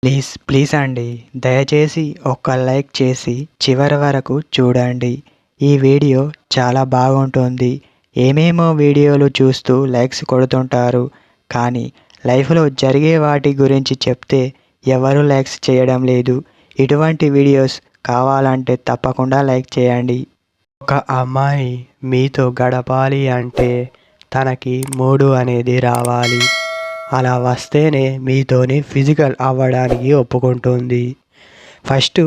Please please అండి, దయచేసి ఒక్క లైక్ చేసి చివరి వరకు చూడండి. ఈ వీడియో చాలా బాగుంటుంది. ఏమేమో వీడియోలు చూస్తూ లైక్స్ కొడుతుంటారు, కానీ లైఫ్లో జరిగే వాటి గురించి చెప్తే ఎవరు లైక్స్ చేయడం లేదు. ఇటువంటి వీడియోస్ కావాలంటే తప్పకుండా లైక్ చేయండి. ఒక అమ్మాయి మీతో గడపాలి అంటే తనకి మూడు అనేది రావాలి. అలా వస్తేనే మీతోని ఫిజికల్ అవ్వడానికి ఒప్పుకుంటుంది. ఫస్ట్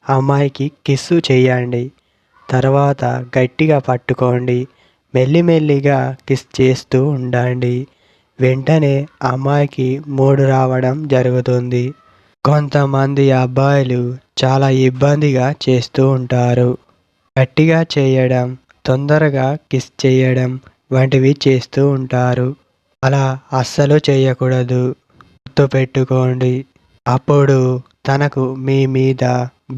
అమ్మాయికి కిస్సు చేయండి, తర్వాత గట్టిగా పట్టుకోండి, మెల్లిమెల్లిగా కిస్ చేస్తూ ఉండండి. వెంటనే అమ్మాయికి మూడు రావడం జరుగుతుంది. కొంతమంది అబ్బాయిలు చాలా ఇబ్బందిగా చేస్తూ ఉంటారు. గట్టిగా చేయడం, తొందరగా కిస్ చేయడం వంటివి చేస్తూ ఉంటారు. అలా అస్సలు చేయకూడదు. గుర్తుపెట్టుకోండి. అప్పుడు తనకు మీ మీద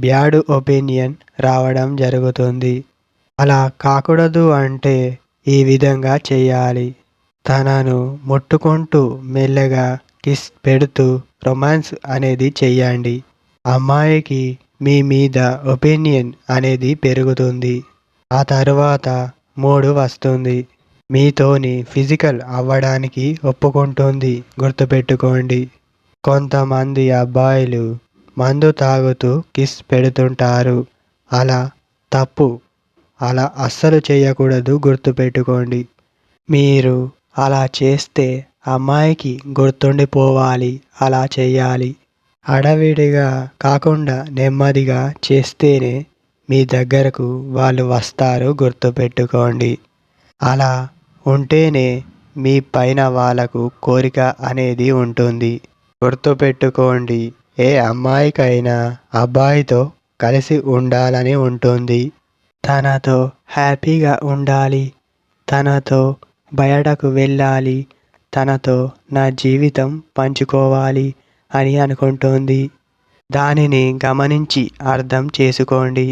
బ్యాడ్ ఒపీనియన్ రావడం జరుగుతుంది. అలా కాకూడదు అంటే ఈ విధంగా చేయాలి. తనను ముట్టుకుంటూ మెల్లగా కిస్ పెడుతూ రొమాన్స్ అనేది చెయ్యండి. అమ్మాయికి మీ మీద ఒపీనియన్ అనేది పెరుగుతుంది. ఆ తర్వాత మూడు వస్తుంది. మీతోని ఫిజికల్ అవ్వడానికి ఒప్పుకుంటుంది. గుర్తుపెట్టుకోండి. కొంతమంది అబ్బాయిలు మందు తాగుతూ కిస్ పెడుతుంటారు. అలా తప్పు. అలా అస్సలు చేయకూడదు. గుర్తుపెట్టుకోండి. మీరు అలా చేస్తే అమ్మాయికి గుర్తుండిపోవాలి. అలా చెయ్యాలి. హడావిడిగా కాకుండా నెమ్మదిగా చేస్తేనే మీ దగ్గరకు వాళ్ళు వస్తారు. గుర్తుపెట్టుకోండి. అలా ఉంటేనే మీ పైన వాళ్ళకు కోరిక అనేది ఉంటుంది. గుర్తుపెట్టుకోండి. ఏ అమ్మాయికైనా అబ్బాయితో కలిసి ఉండాలని ఉంటుంది. తనతో హ్యాపీగా ఉండాలి, తనతో బయటకు వెళ్ళాలి, తనతో నా జీవితం పంచుకోవాలి అని అనుకుంటుంది. దానిని గమనించి అర్థం చేసుకోండి.